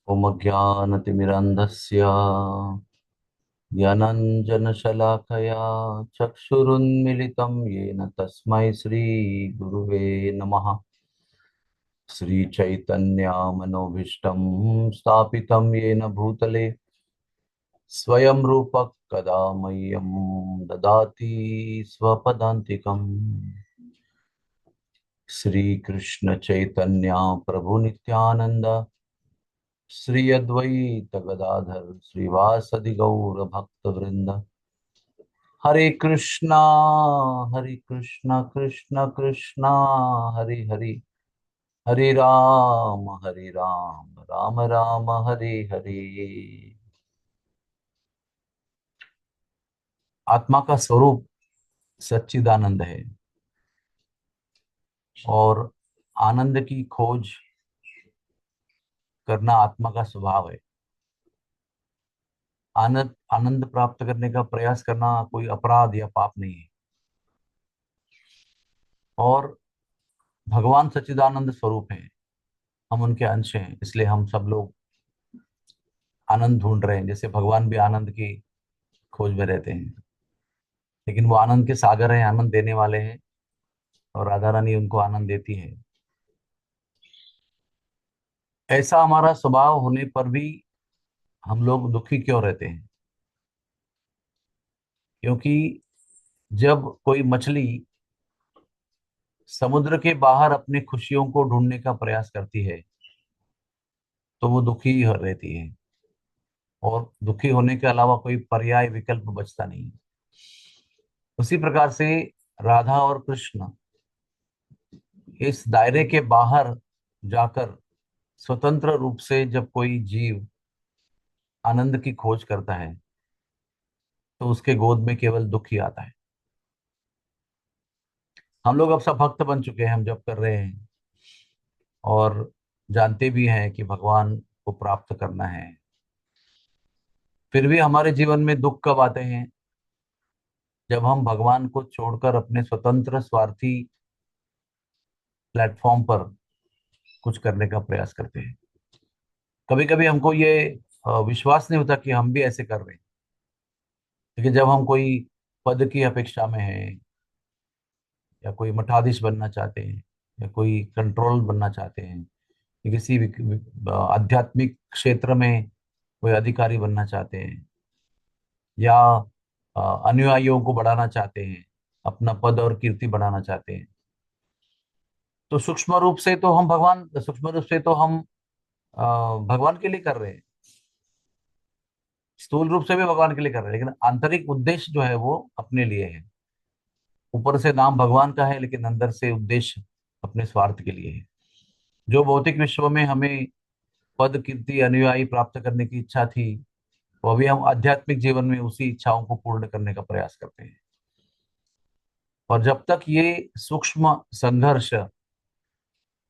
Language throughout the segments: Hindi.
ॐ अज्ञानतिमिरन्धस्य ज्ञानाञ्जनशलाकया चक्षुरुन्मिलितं येन तस्मै श्रीगुरुवे नमः। श्रीचैतन्यमनोभीष्टं स्थापितं येन भूतले स्वयं रूपः कदा मह्यं ददाति स्वपदान्तिकम्। श्रीकृष्ण चैतन्य प्रभु नित्यानंद श्री अद्वैत गदाधर श्रीवासदि गौर भक्त वृंद। हरे कृष्णा कृष्ण कृष्णा हरे हरे, हरे राम राम राम हरे हरे। आत्मा का स्वरूप सच्चिदानंद है और आनंद की खोज करना आत्मा का स्वभाव है। आनंद आनंद प्राप्त करने का प्रयास करना कोई अपराध या पाप नहीं है। और भगवान सच्चिदानंद स्वरूप है, हम उनके अंश हैं, इसलिए हम सब लोग आनंद ढूंढ रहे हैं। जैसे भगवान भी आनंद की खोज में रहते हैं, लेकिन वो आनंद के सागर हैं, आनंद देने वाले हैं, और राधा रानी उनको आनंद देती है। ऐसा हमारा स्वभाव होने पर भी हम लोग दुखी क्यों रहते हैं? क्योंकि जब कोई मछली समुद्र के बाहर अपनी खुशियों को ढूंढने का प्रयास करती है तो वो दुखी ही रहती है, और दुखी होने के अलावा कोई पर्याय विकल्प बचता नहीं। उसी प्रकार से राधा और कृष्ण इस दायरे के बाहर जाकर स्वतंत्र रूप से जब कोई जीव आनंद की खोज करता है तो उसके गोद में केवल दुख ही आता है। हम लोग अब सब भक्त बन चुके हैं, हम जब कर रहे हैं और जानते भी हैं कि भगवान को प्राप्त करना है। फिर भी हमारे जीवन में दुख कब आते हैं? जब हम भगवान को छोड़कर अपने स्वतंत्र स्वार्थी प्लेटफॉर्म पर कुछ करने का प्रयास करते हैं। कभी कभी हमको ये विश्वास नहीं होता कि हम भी ऐसे कर रहे हैं। लेकिन जब हम कोई पद की अपेक्षा में हैं, या कोई मठाधीश बनना चाहते हैं, या कोई कंट्रोल बनना चाहते हैं, या किसी आध्यात्मिक क्षेत्र में कोई अधिकारी बनना चाहते हैं, या अनुयायियों को बढ़ाना चाहते हैं, अपना पद और कीर्ति बढ़ाना चाहते हैं, तो सूक्ष्म रूप से तो हम अ, भगवान के लिए कर रहे हैं। स्थूल रूप से भी भगवान के लिए कर रहे हैं, लेकिन आंतरिक उद्देश्य जो है वो अपने लिए है। ऊपर से नाम भगवान का है, लेकिन अंदर से उद्देश्य अपने स्वार्थ के लिए है। जो भौतिक विश्व में हमें पद कीर्ति अनुयायी प्राप्त करने की इच्छा थी, वो अभी हम आध्यात्मिक जीवन में उसी इच्छाओं को पूर्ण करने का प्रयास करते हैं। और जब तक ये सूक्ष्म संघर्ष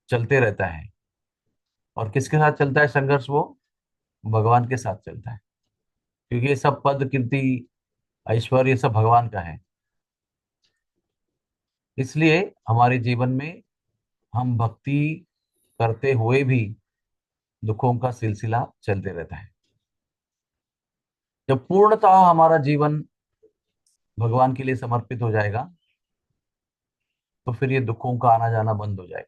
चलते रहता है, और किसके साथ चलता है संघर्ष? वो भगवान के साथ चलता है, क्योंकि ये सब पद कीर्ति ऐश्वर्य सब भगवान का है। इसलिए हमारे जीवन में हम भक्ति करते हुए भी दुखों का सिलसिला चलते रहता है। जब पूर्णतः हमारा जीवन भगवान के लिए समर्पित हो जाएगा तो फिर ये दुखों का आना जाना बंद हो जाएगा।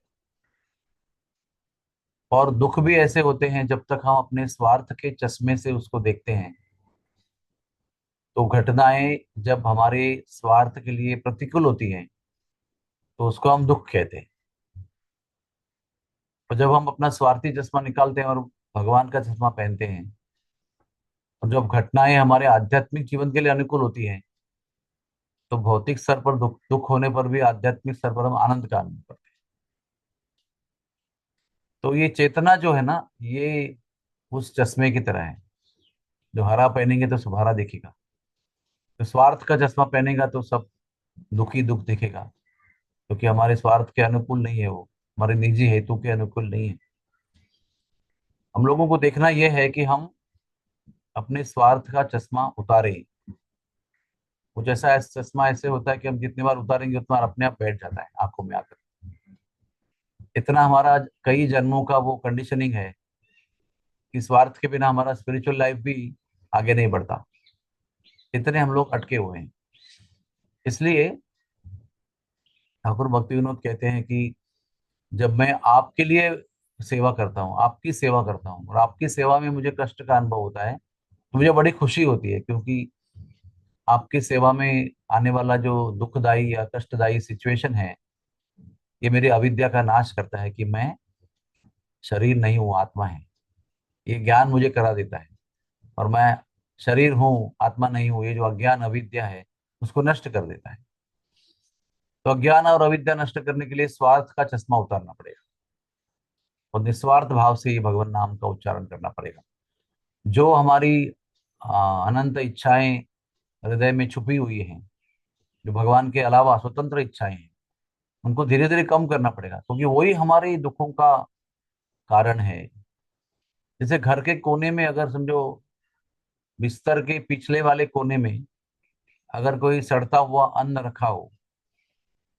और दुख भी ऐसे होते हैं, जब तक हम अपने स्वार्थ के चश्मे से उसको देखते हैं, तो घटनाएं जब हमारे स्वार्थ के लिए प्रतिकूल होती हैं तो उसको हम दुख कहते हैं। और जब हम अपना स्वार्थी चश्मा निकालते हैं और भगवान का चश्मा पहनते हैं, और जब घटनाएं हमारे आध्यात्मिक जीवन के लिए अनुकूल होती हैं, तो भौतिक स्तर पर दुख होने पर भी आध्यात्मिक स्तर पर हम आनंद का अनुभव करते हैं। तो ये चेतना जो है ना, ये उस चश्मे की तरह है। जो हरा पहनेंगे तो सब हरा दिखेगा, तो स्वार्थ का चश्मा पहनेगा तो सब दुखी दुख दिखेगा, क्योंकि हमारे स्वार्थ के अनुकूल नहीं है वो, हमारे निजी हेतु के अनुकूल नहीं है। हम लोगों को देखना यह है कि हम अपने स्वार्थ का चश्मा उतारें। कुछ ऐसा चश्मा ऐसे होता है कि हम जितनी बार उतारेंगे उतना बार अपने आप बैठ जाता है आंखों में आकर। इतना हमारा कई जन्मों का वो कंडीशनिंग है कि स्वार्थ के बिना हमारा स्पिरिचुअल लाइफ भी आगे नहीं बढ़ता। इतने हम लोग अटके हुए हैं। इसलिए ठाकुर भक्ति विनोद कहते हैं कि जब मैं आपके लिए सेवा करता हूँ, आपकी सेवा करता हूँ, और आपकी सेवा में मुझे कष्ट का अनुभव होता है, तो मुझे बड़ी खुशी होती है, क्योंकि आपकी सेवा में आने वाला जो दुखदाई या कष्टदायी सिचुएशन है, ये मेरी अविद्या का नाश करता है कि मैं शरीर नहीं हूँ, आत्मा है। ये ज्ञान मुझे करा देता है। और मैं शरीर हूँ, आत्मा नहीं हूँ, ये जो अज्ञान अविद्या है, उसको नष्ट कर देता है। तो अज्ञान और अविद्या नष्ट करने के लिए स्वार्थ का चश्मा उतारना पड़ेगा, और निस्वार्थ भाव से ये भगवान नाम का उच्चारण करना पड़ेगा। जो हमारी अनंत इच्छाएं हृदय में छुपी हुई हैं, जो भगवान के अलावा स्वतंत्र इच्छाएं हैं, उनको धीरे धीरे कम करना पड़ेगा, क्योंकि वही हमारे दुखों का कारण है। जैसे घर के कोने में, अगर समझो बिस्तर के पिछले वाले कोने में अगर कोई सड़ता हुआ अन्न रखा हो,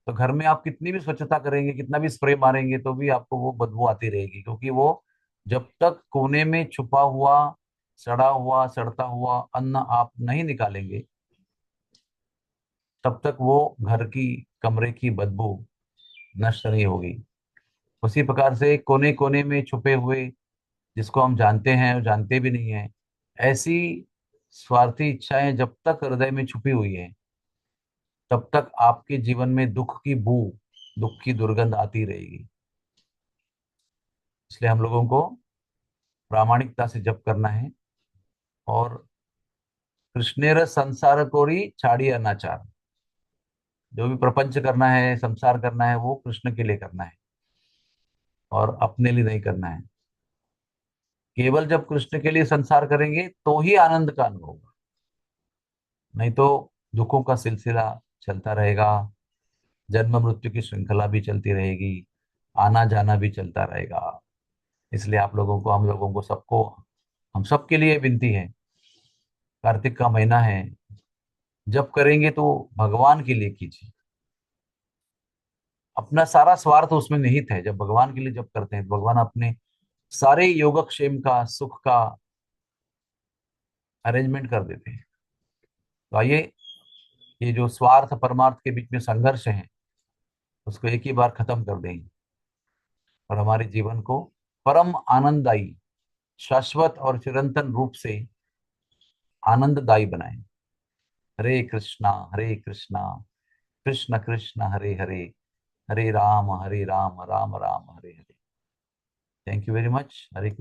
तो घर में आप कितनी भी स्वच्छता करेंगे, कितना भी स्प्रे मारेंगे, तो भी आपको वो बदबू आती रहेगी, क्योंकि वो जब तक कोने में छुपा हुआ सड़ा हुआ सड़ता हुआ अन्न आप नहीं निकालेंगे, तब तक वो घर की कमरे की बदबू नष्ट नहीं होगी। उसी प्रकार से कोने कोने में छुपे हुए, जिसको हम जानते हैं और जानते भी नहीं है, ऐसी स्वार्थी इच्छाएं जब तक हृदय में छुपी हुई है, तब तक आपके जीवन में दुख की बू, दुख की दुर्गंध आती रहेगी। इसलिए हम लोगों को प्रामाणिकता से जप करना है, और कृष्णेर संसार कोरी छाड़ी अनाचार, जो भी प्रपंच करना है, संसार करना है, वो कृष्ण के लिए करना है, और अपने लिए नहीं करना है। केवल जब कृष्ण के लिए संसार करेंगे तो ही आनंद का अनुभव होगा, नहीं तो दुखों का सिलसिला चलता रहेगा, जन्म मृत्यु की श्रृंखला भी चलती रहेगी, आना जाना भी चलता रहेगा। इसलिए आप लोगों को, हम लोगों को, सबको, हम सबके लिए विनती है, कार्तिक का महीना है, जब करेंगे तो भगवान के लिए कीजिए। अपना सारा स्वार्थ उसमें निहित है। जब भगवान के लिए जब करते हैं, तो भगवान अपने सारे योगक्षेम का, सुख का अरेंजमेंट कर देते हैं। तो आइए, ये जो स्वार्थ परमार्थ के बीच में संघर्ष है, उसको एक ही बार खत्म कर देंगे, और हमारे जीवन को परम आनंददायी, शाश्वत और चिरंतन रूप से आनंददायी बनाएं। हरे कृष्णा कृष्ण कृष्ण हरे हरे, हरे राम राम राम हरे हरे। Thank you very much. हरे कृष्ण।